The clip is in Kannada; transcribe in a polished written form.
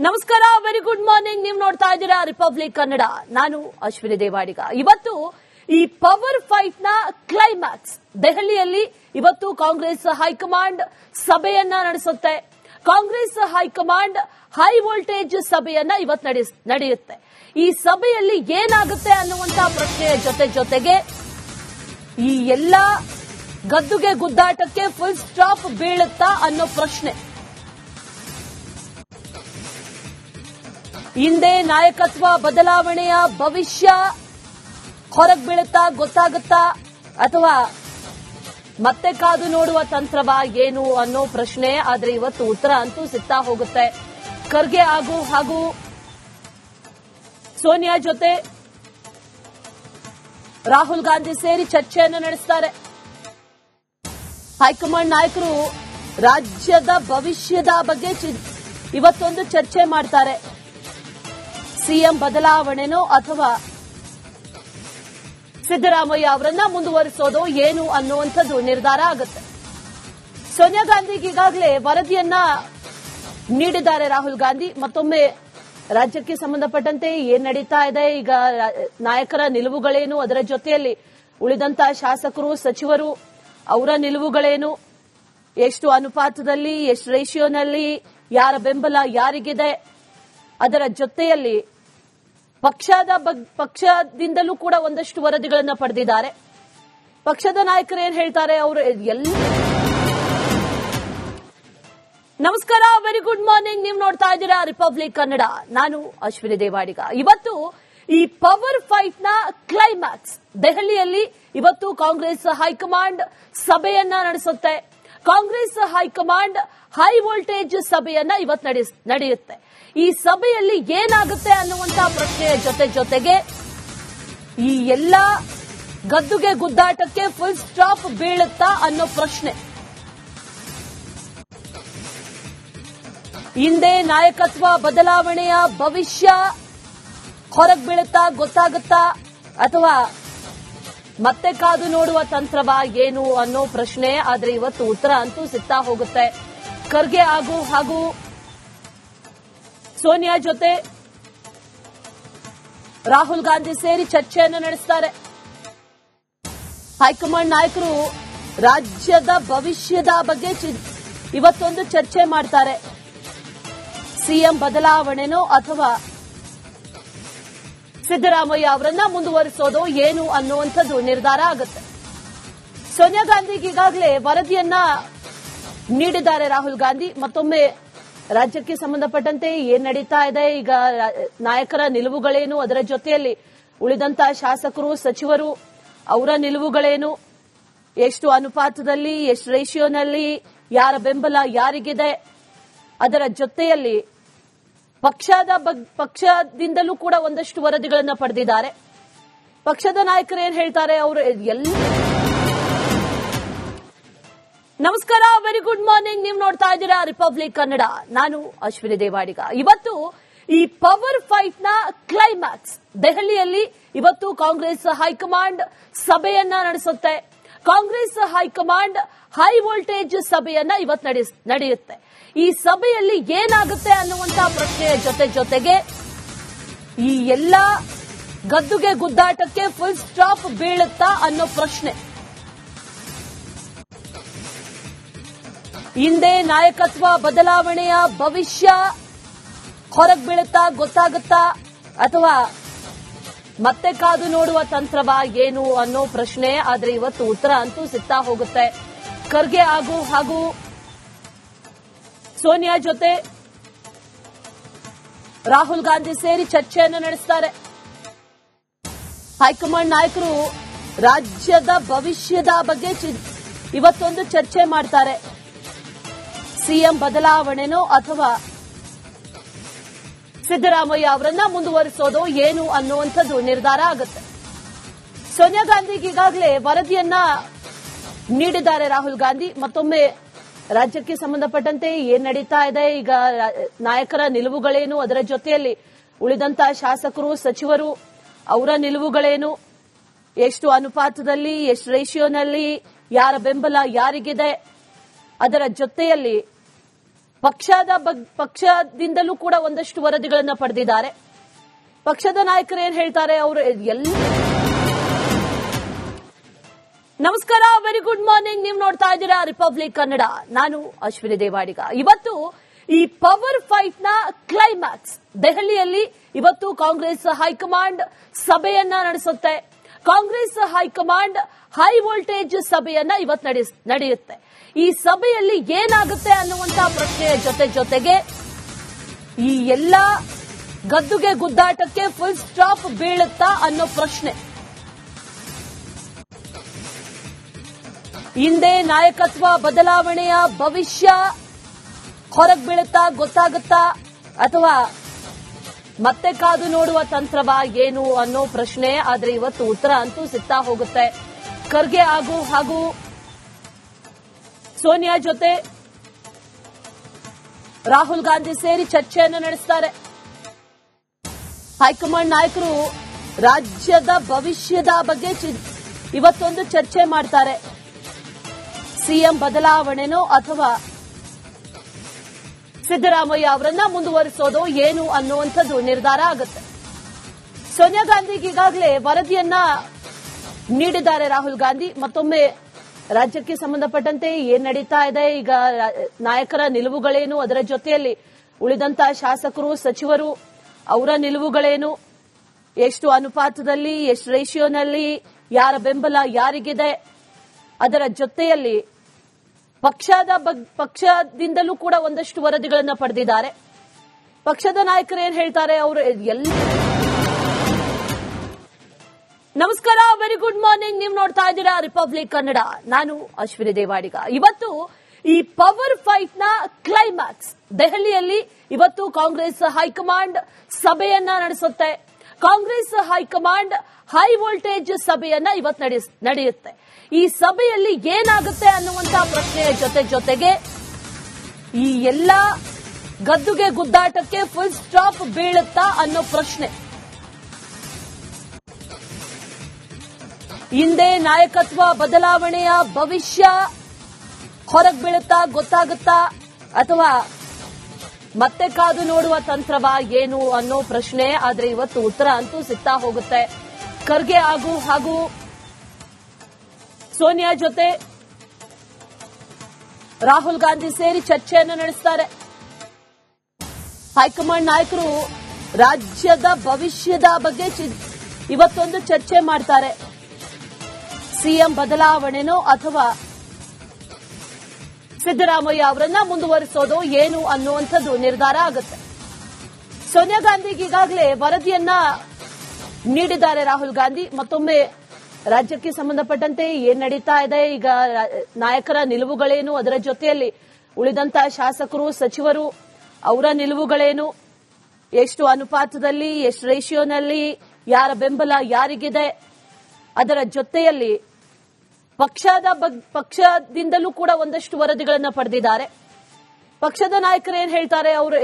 ನಮಸ್ಕಾರ, ವೆರಿ ಗುಡ್ ಮಾರ್ನಿಂಗ್. ನೀವು ನೋಡ್ತಾ ಇದ್ದೀರಾ ರಿಪಬ್ಲಿಕ್ ಕನ್ನಡ. ನಾನು ಅಶ್ವಿನಿ ದೇವಾಡಿಗ. ಇವತ್ತು ಈ ಪವರ್ ಫೈಟ್ ನ ಕ್ಲೈಮ್ಯಾಕ್ಸ್ ದೆಹಲಿಯಲ್ಲಿ ಇವತ್ತು ಕಾಂಗ್ರೆಸ್ ಹೈಕಮಾಂಡ್ ಸಭೆಯನ್ನ ನಡೆಸುತ್ತೆ. ಕಾಂಗ್ರೆಸ್ ಹೈಕಮಾಂಡ್ ಹೈ ವೋಲ್ಟೇಜ್ ಸಭೆಯನ್ನ ಇವತ್ತು ನಡೆಯುತ್ತೆ. ಈ ಸಭೆಯಲ್ಲಿ ಏನಾಗುತ್ತೆ ಅನ್ನುವಂತ ಪ್ರಶ್ನೆಯ ಜೊತೆಗೆ ಈ ಎಲ್ಲ ಗದ್ದುಗೆ ಗುದ್ದಾಟಕ್ಕೆ ಫುಲ್ ಸ್ಟಾಪ್ ಬೀಳುತ್ತಾ ಅನ್ನೋ ಪ್ರಶ್ನೆ. ಹಿಂದೆ ನಾಯಕತ್ವ ಬದಲಾವಣೆಯ ಭವಿಷ್ಯ ಹೊರಗೆ ಬೀಳುತ್ತಾ ಗೊತ್ತಾಗುತ್ತಾ ಅಥವಾ ಮತ್ತೆ ಕಾದು ನೋಡುವ ತಂತ್ರವಾ ಏನು ಅನ್ನೋ ಪ್ರಶ್ನೆ. ಆದ್ರೆ ಇವತ್ತು ಉತ್ತರ ಅಂತೂ ಸಿಗ್ತಾ ಹೋಗುತ್ತೆ. ಖರ್ಗೆ ಹಾಗೂ ಸೋನಿಯಾ ಜೊತೆ ರಾಹುಲ್ ಗಾಂಧಿ ಸೇರಿ ಚರ್ಚೆಯನ್ನು ನಡೆಸುತ್ತಾರೆ. ಹೈಕಮಾಂಡ್ ನಾಯಕರು ರಾಜ್ಯದ ಭವಿಷ್ಯದ ಬಗ್ಗೆ ಇವತ್ತೊಂದು ಚರ್ಚೆ ಮಾಡ್ತಾರೆ. ಸಿಎಂ ಬದಲಾವಣೆನೋ ಅಥವಾ ಸಿದ್ದರಾಮಯ್ಯ ಅವರನ್ನ ಮುಂದುವರಿಸೋದು ಏನು ಅನ್ನುವಂಥದ್ದು ನಿರ್ಧಾರ ಆಗುತ್ತೆ. ಸೋನಿಯಾ ಗಾಂಧಿಗೆ ಈಗಾಗಲೇ ವರದಿಯನ್ನ ನೀಡಿದ್ದಾರೆ ರಾಹುಲ್ ಗಾಂಧಿ. ಮತ್ತೊಮ್ಮೆ ರಾಜ್ಯಕ್ಕೆ ಸಂಬಂಧಪಟ್ಟಂತೆ ಏನ್ ನಡೀತಾ ಇದೆ, ಈಗ ನಾಯಕರ ನಿಲುವುಗಳೇನು, ಅದರ ಜೊತೆಯಲ್ಲಿ ಉಳಿದಂತಹ ಶಾಸಕರು ಸಚಿವರು ಅವರ ನಿಲುವುಗಳೇನು, ಎಷ್ಟು ಅನುಪಾತದಲ್ಲಿ, ಎಷ್ಟು ರೇಷಿಯೋನಲ್ಲಿ, ಯಾರ ಬೆಂಬಲ ಯಾರಿಗಿದೆ, ಅದರ ಜೊತೆಯಲ್ಲಿ ಪಕ್ಷದಿಂದಲೂ ಕೂಡ ಒಂದಷ್ಟು ವರದಿಗಳನ್ನು ಪಡೆದಿದ್ದಾರೆ. ಪಕ್ಷದ ನಾಯಕರು ಏನ್ ಹೇಳ್ತಾರೆ ಅವರು ಎಲ್ಲ. ನಮಸ್ಕಾರ, ವೆರಿ ಗುಡ್ ಮಾರ್ನಿಂಗ್. ನೀವು ನೋಡ್ತಾ ಇದ್ದೀರಾ ರಿಪಬ್ಲಿಕ್ ಕನ್ನಡ. ನಾನು ಅಶ್ವಿನಿ ದೇವಾಡಿಗ. ಇವತ್ತು ಈ ಪವರ್ ಫೈಟ್ ನ ಕ್ಲೈಮ್ಯಾಕ್ಸ್ ದೆಹಲಿಯಲ್ಲಿ ಇವತ್ತು ಕಾಂಗ್ರೆಸ್ ಹೈಕಮಾಂಡ್ ಸಭೆಯನ್ನ ನಡೆಸುತ್ತೆ. ಕಾಂಗ್ರೆಸ್ ಹೈಕಮಾಂಡ್ ಹೈ ವೋಲ್ಟೇಜ್ ಸಭೆಯನ್ನ ಇವತ್ತು ನಡೆಯುತ್ತೆ. ಈ ಸಭೆಯಲ್ಲಿ ಏನಾಗುತ್ತೆ ಅನ್ನುವಂತ ಪ್ರಶ್ನೆಯ ಜೊತೆಗೆ ಈ ಎಲ್ಲ ಗದ್ದುಗೆ ಗುದ್ದಾಟಕ್ಕೆ ಫುಲ್ ಸ್ಟಾಪ್ ಬೀಳುತ್ತಾ ಅನ್ನೋ ಪ್ರಶ್ನೆ. ಹಿಂದೆ ನಾಯಕತ್ವ ಬದಲಾವಣೆಯ ಭವಿಷ್ಯ ಹೊರಗೆ ಬೀಳುತ್ತಾ ಗೊತ್ತಾಗುತ್ತಾ ಅಥವಾ ಮತ್ತೆ ಕಾದು ನೋಡುವ ತಂತ್ರವಾ ಏನು ಅನ್ನೋ ಪ್ರಶ್ನೆ. ಆದ್ರೆ ಇವತ್ತು ಉತ್ತರ ಅಂತೂ ಸಿಗ್ತಾ ಹೋಗುತ್ತೆ. ಖರ್ಗೆ ಹಾಗೂ ಸೋನಿಯಾ ಜೊತೆ ರಾಹುಲ್ ಗಾಂಧಿ ಸೇರಿ ಚರ್ಚೆಯನ್ನು ನಡೆಸುತ್ತಾರೆ. ಹೈಕಮಾಂಡ್ ನಾಯಕರು ರಾಜ್ಯದ ಭವಿಷ್ಯದ ಬಗ್ಗೆ ಇವತ್ತೊಂದು ಚರ್ಚೆ ಮಾಡ್ತಾರೆ. ಸಿಎಂ ಬದಲಾವಣೆನೋ ಅಥವಾ ಸಿದ್ದರಾಮಯ್ಯ ಅವರನ್ನ ಮುಂದುವರಿಸೋದು ಏನು ಅನ್ನುವಂಥದ್ದು ನಿರ್ಧಾರ ಆಗುತ್ತೆ. ಸೋನಿಯಾ ಗಾಂಧಿಗೆ ಈಗಾಗಲೇ ವರದಿಯನ್ನ ನೀಡಿದ್ದಾರೆ ರಾಹುಲ್ ಗಾಂಧಿ. ಮತ್ತೊಮ್ಮೆ ರಾಜ್ಯಕ್ಕೆ ಸಂಬಂಧಪಟ್ಟಂತೆ ಏನ್ ನಡೀತಾ ಇದೆ, ಈಗ ನಾಯಕರ ನಿಲುವುಗಳೇನು, ಅದರ ಜೊತೆಯಲ್ಲಿ ಉಳಿದಂತಹ ಶಾಸಕರು ಸಚಿವರು ಅವರ ನಿಲುವುಗಳೇನು, ಎಷ್ಟು ಅನುಪಾತದಲ್ಲಿ, ಎಷ್ಟು ರೇಷಿಯೋನಲ್ಲಿ, ಯಾರ ಬೆಂಬಲ ಯಾರಿಗಿದೆ, ಅದರ ಜೊತೆಯಲ್ಲಿ ಪಕ್ಷದಿಂದಲೂ ಕೂಡ ಒಂದಷ್ಟು ವರದಿಗಳನ್ನು ಪಡೆದಿದ್ದಾರೆ. ಪಕ್ಷದ ನಾಯಕರು ಏನ್ ಹೇಳ್ತಾರೆ ಅವರು ಎಲ್ಲ. ನಮಸ್ಕಾರ, ವೆರಿ ಗುಡ್ ಮಾರ್ನಿಂಗ್. ನೀವು ನೋಡ್ತಾ ಇದ್ದೀರಾ ರಿಪಬ್ಲಿಕ್ ಕನ್ನಡ. ನಾನು ಅಶ್ವಿನಿ ದೇವಾಡಿಗ. ಇವತ್ತು ಈ ಪವರ್ ಫೈಟ್ ನ ಕ್ಲೈಮ್ಯಾಕ್ಸ್ ದೆಹಲಿಯಲ್ಲಿ ಇವತ್ತು ಕಾಂಗ್ರೆಸ್ ಹೈಕಮಾಂಡ್ ಸಭೆಯನ್ನ ನಡೆಸುತ್ತೆ. ಕಾಂಗ್ರೆಸ್ ಹೈಕಮಾಂಡ್ ಹೈ ವೋಲ್ಟೇಜ್ ಸಭೆಯನ್ನ ಇವತ್ತು ನಡೆಯುತ್ತೆ. ಈ ಸಭೆಯಲ್ಲಿ ಏನಾಗುತ್ತೆ ಅನ್ನುವಂತ ಪ್ರಶ್ನೆಯ ಜೊತೆಗೆ ಈ ಎಲ್ಲ ಗದ್ದುಗೆ ಗುದ್ದಾಟಕ್ಕೆ ಫುಲ್ ಸ್ಟಾಪ್ ಬೀಳುತ್ತಾ ಅನ್ನೋ ಪ್ರಶ್ನೆ. ಹಿಂದೆ ನಾಯಕತ್ವ ಬದಲಾವಣೆಯ ಭವಿಷ್ಯ ಹೊರಗೆ ಬೀಳುತ್ತಾ ಗೊತ್ತಾಗುತ್ತಾ ಅಥವಾ ಮತ್ತೆ ಕಾದು ನೋಡುವ ತಂತ್ರವಾ ಏನು ಅನ್ನೋ ಪ್ರಶ್ನೆ. ಆದ್ರೆ ಇವತ್ತು ಉತ್ತರ ಅಂತೂ ಸಿಗ್ತಾ ಹೋಗುತ್ತೆ. ಖರ್ಗೆ ಹಾಗೂ ಸೋನಿಯಾ ಜೊತೆ ರಾಹುಲ್ ಗಾಂಧಿ ಸೇರಿ ಚರ್ಚೆಯನ್ನು ನಡೆಸುತ್ತಾರೆ. ಹೈಕಮಾಂಡ್ ನಾಯಕರು ರಾಜ್ಯದ ಭವಿಷ್ಯದ ಬಗ್ಗೆ ಇವತ್ತೊಂದು ಚರ್ಚೆ ಮಾಡ್ತಾರೆ. ಸಿಎಂ ಬದಲಾವಣೆನೋ ಅಥವಾ ಸಿದ್ದರಾಮಯ್ಯ ಅವರನ್ನ ಮುಂದುವರಿಸೋದು ಏನು ಅನ್ನುವಂಥದ್ದು ನಿರ್ಧಾರ ಆಗುತ್ತೆ. ಸೋನಿಯಾ ಗಾಂಧಿಗೆ ಈಗಾಗಲೇ ವರದಿಯನ್ನ ನೀಡಿದ್ದಾರೆ ರಾಹುಲ್ ಗಾಂಧಿ. ಮತ್ತೊಮ್ಮೆ ರಾಜ್ಯಕ್ಕೆ ಸಂಬಂಧಪಟ್ಟಂತೆ ಏನ್ ನಡೀತಾ ಇದೆ, ಈಗ ನಾಯಕರ ನಿಲುವುಗಳೇನು, ಅದರ ಜೊತೆಯಲ್ಲಿ ಉಳಿದಂತಹ ಶಾಸಕರು ಸಚಿವರು ಅವರ ನಿಲುವುಗಳೇನು, ಎಷ್ಟು ಅನುಪಾತದಲ್ಲಿ, ಎಷ್ಟು ರೇಷಿಯೋನಲ್ಲಿ, ಯಾರ ಬೆಂಬಲ ಯಾರಿಗಿದೆ, ಅದರ ಜೊತೆಯಲ್ಲಿ ಪಕ್ಷದಿಂದಲೂ ಕೂಡ ಒಂದಷ್ಟು ವರದಿಗಳನ್ನ ಪಡೆದಿದ್ದಾರೆ. ಪಕ್ಷದ ನಾಯಕರು ಏನ್ ಹೇಳ್ತಾರೆ ಅವರು ನಮಸ್ಕಾರ, ವೆರಿ ಗುಡ್ ಮಾರ್ನಿಂಗ್. ನೀವು ನೋಡ್ತಾ ಇದ್ದೀರಾ ರಿಪಬ್ಲಿಕ್ ಕನ್ನಡ. ನಾನು ಅಶ್ವಿನಿ ದೇವಾಡಿಗ. ಇವತ್ತು ಈ ಪವರ್ ಫೈಟ್ ನ ಕ್ಲೈಮ್ಯಾಕ್ಸ್ ದೆಹಲಿಯಲ್ಲಿ ಇವತ್ತು ಕಾಂಗ್ರೆಸ್ ಹೈಕಮಾಂಡ್ ಸಭೆಯನ್ನ ನಡೆಸುತ್ತೆ. ಕಾಂಗ್ರೆಸ್ ಹೈಕಮಾಂಡ್ ಹೈ ವೋಲ್ಟೇಜ್ ಸಭೆಯನ್ನ ಇವತ್ತು ನಡೆಯುತ್ತೆ. ಈ ಸಭೆಯಲ್ಲಿ ಏನಾಗುತ್ತೆ ಅನ್ನುವಂತ ಪ್ರಶ್ನೆಯ ಜೊತೆಗೆ ಈ ಎಲ್ಲ ಗದ್ದುಗೆ ಗುದ್ದಾಟಕ್ಕೆ ಫುಲ್ ಸ್ಟಾಪ್ ಬೀಳುತ್ತಾ ಅನ್ನೋ ಪ್ರಶ್ನೆ. ಹಿಂದೆ ನಾಯಕತ್ವ ಬದಲಾವಣೆಯ ಭವಿಷ್ಯ ಹೊರಗೆ ಬೀಳುತ್ತಾ ಗೊತ್ತಾಗುತ್ತಾ ಅಥವಾ ಮತ್ತೆ ಕಾದು ನೋಡುವ ತಂತ್ರವಾ ಏನು ಅನ್ನೋ ಪ್ರಶ್ನೆ. ಆದ್ರೆ ಇವತ್ತು ಉತ್ತರ ಅಂತೂ ಸಿಗ್ತಾ ಹೋಗುತ್ತೆ. ಖರ್ಗೆ ಹಾಗೂ ಸೋನಿಯಾ ಜೊತೆ ರಾಹುಲ್ ಗಾಂಧಿ ಸೇರಿ ಚರ್ಚೆಯನ್ನು ನಡೆಸ್ತಾರೆ. ಹೈಕಮಾಂಡ್ ನಾಯಕರು ರಾಜ್ಯದ ಭವಿಷ್ಯದ ಬಗ್ಗೆ ಇವತ್ತೊಂದು ಚರ್ಚೆ ಮಾಡ್ತಾರೆ. ಸಿಎಂ ಬದಲಾವಣೆನೋ ಅಥವಾ ಸಿದ್ದರಾಮಯ್ಯ ಅವರನ್ನ ಮುಂದುವರಿಸೋದು ಏನು ಅನ್ನುವಂಥದ್ದು ನಿರ್ಧಾರ ಆಗುತ್ತೆ. ಸೋನಿಯಾ ಗಾಂಧಿಗೆ ಈಗಾಗಲೇ ವರದಿಯನ್ನ ನೀಡಿದ್ದಾರೆ ರಾಹುಲ್ ಗಾಂಧಿ. ಮತ್ತೊಮ್ಮೆ ರಾಜ್ಯಕ್ಕೆ ಸಂಬಂಧಪಟ್ಟಂತೆ ಏನ್ ನಡೀತಾ ಇದೆ, ಈಗ ನಾಯಕರ ನಿಲುವುಗಳೇನು, ಅದರ ಜೊತೆಯಲ್ಲಿ ಉಳಿದಂತಹ ಶಾಸಕರು ಸಚಿವರು ಅವರ ನಿಲುವುಗಳೇನು, ಎಷ್ಟು ಅನುಪಾತದಲ್ಲಿ, ಎಷ್ಟು ರೇಷಿಯೋನಲ್ಲಿ, ಯಾರ ಬೆಂಬಲ ಯಾರಿಗಿದೆ, ಅದರ ಜೊತೆಯಲ್ಲಿ ಪಕ್ಷದಿಂದಲೂ ಕೂಡ ಒಂದಷ್ಟು ವರದಿಗಳನ್ನ ಪಡೆದಿದ್ದಾರೆ. ಪಕ್ಷದ ನಾಯಕರು ಏನ್ ಹೇಳ್ತಾರೆ ಅವರು ನಮಸ್ಕಾರ, ವೆರಿ ಗುಡ್ ಮಾರ್ನಿಂಗ್. ನೀವು ನೋಡ್ತಾ ಇದ್ದೀರಾ ರಿಪಬ್ಲಿಕ್ ಕನ್ನಡ. ನಾನು ಅಶ್ವಿನಿ ದೇವಾಡಿಗ. ಇವತ್ತು ಈ ಪವರ್ ಫೈಟ್ ನ ಕ್ಲೈಮ್ಯಾಕ್ಸ್ ದೆಹಲಿಯಲ್ಲಿ ಇವತ್ತು ಕಾಂಗ್ರೆಸ್ ಹೈಕಮಾಂಡ್ ಸಭೆಯನ್ನ ನಡೆಸುತ್ತೆ. ಕಾಂಗ್ರೆಸ್ ಹೈಕಮಾಂಡ್ ಹೈ ವೋಲ್ಟೇಜ್ ಸಭೆಯನ್ನ ಇವತ್ತು ನಡೆಯುತ್ತೆ. ಈ ಸಭೆಯಲ್ಲಿ ಏನಾಗುತ್ತೆ ಅನ್ನುವಂತ ಪ್ರಶ್ನೆಯ ಜೊತೆಗೆ ಈ ಎಲ್ಲ ಗದ್ದುಗೆ ಗುದ್ದಾಟಕ್ಕೆ ಫುಲ್ ಸ್ಟಾಪ್ ಬೀಳುತ್ತಾ ಅನ್ನೋ ಪ್ರಶ್ನೆ. ಹಿಂದೆ ನಾಯಕತ್ವ ಬದಲಾವಣೆಯ ಭವಿಷ್ಯ ಹೊರಗೆ ಬೀಳುತ್ತಾ ಗೊತ್ತಾಗುತ್ತಾ ಅಥವಾ ಮತ್ತೆ ಕಾದು ನೋಡುವ ತಂತ್ರವಾ ಏನು ಅನ್ನೋ ಪ್ರಶ್ನೆ. ಆದ್ರೆ ಇವತ್ತು ಉತ್ತರ ಅಂತೂ ಸಿಗ್ತಾ ಹೋಗುತ್ತೆ. ಖರ್ಗೆ ಹಾಗೂ ಸೋನಿಯಾ ಜೊತೆ ರಾಹುಲ್ ಗಾಂಧಿ ಸೇರಿ ಚರ್ಚೆಯನ್ನು ನಡೆಸ್ತಾರೆ. ಹೈಕಮಾಂಡ್ ನಾಯಕರು ರಾಜ್ಯದ ಭವಿಷ್ಯದ ಬಗ್ಗೆ ಇವತ್ತೊಂದು ಚರ್ಚೆ ಮಾಡ್ತಾರೆ. ಸಿಎಂ ಬದಲಾವಣೆನೋ ಅಥವಾ ಸಿದ್ದರಾಮಯ್ಯ ಅವರನ್ನ ಮುಂದುವರಿಸೋದು ಏನು ಅನ್ನುವಂಥದ್ದು ನಿರ್ಧಾರ ಆಗುತ್ತೆ. ಸೋನಿಯಾ ಗಾಂಧಿಗೆ ಈಗಾಗಲೇ ವರದಿಯನ್ನ ನೀಡಿದ್ದಾರೆ ರಾಹುಲ್ ಗಾಂಧಿ. ಮತ್ತೊಮ್ಮೆ ರಾಜ್ಯಕ್ಕೆ ಸಂಬಂಧಪಟ್ಟಂತೆ ಏನ್ ನಡೀತಾ ಇದೆ, ಈಗ ನಾಯಕರ ನಿಲುವುಗಳೇನು, ಅದರ ಜೊತೆಯಲ್ಲಿ ಉಳಿದಂತಹ ಶಾಸಕರು ಸಚಿವರು ಅವರ ನಿಲುವುಗಳೇನು, ಎಷ್ಟು ಅನುಪಾತದಲ್ಲಿ, ಎಷ್ಟು ರೇಷಿಯೋನಲ್ಲಿ, ಯಾರ ಬೆಂಬಲ ಯಾರಿಗಿದೆ, ಅದರ ಜೊತೆಯಲ್ಲಿ ಪಕ್ಷದಿಂದಲೂ ಕೂಡ ಒಂದಷ್ಟು ವರದಿಗಳನ್ನ ಪಡೆದಿದ್ದಾರೆ. ಪಕ್ಷದ ನಾಯಕರು ಏನ್ ಹೇಳ್ತಾರೆ ಅವರು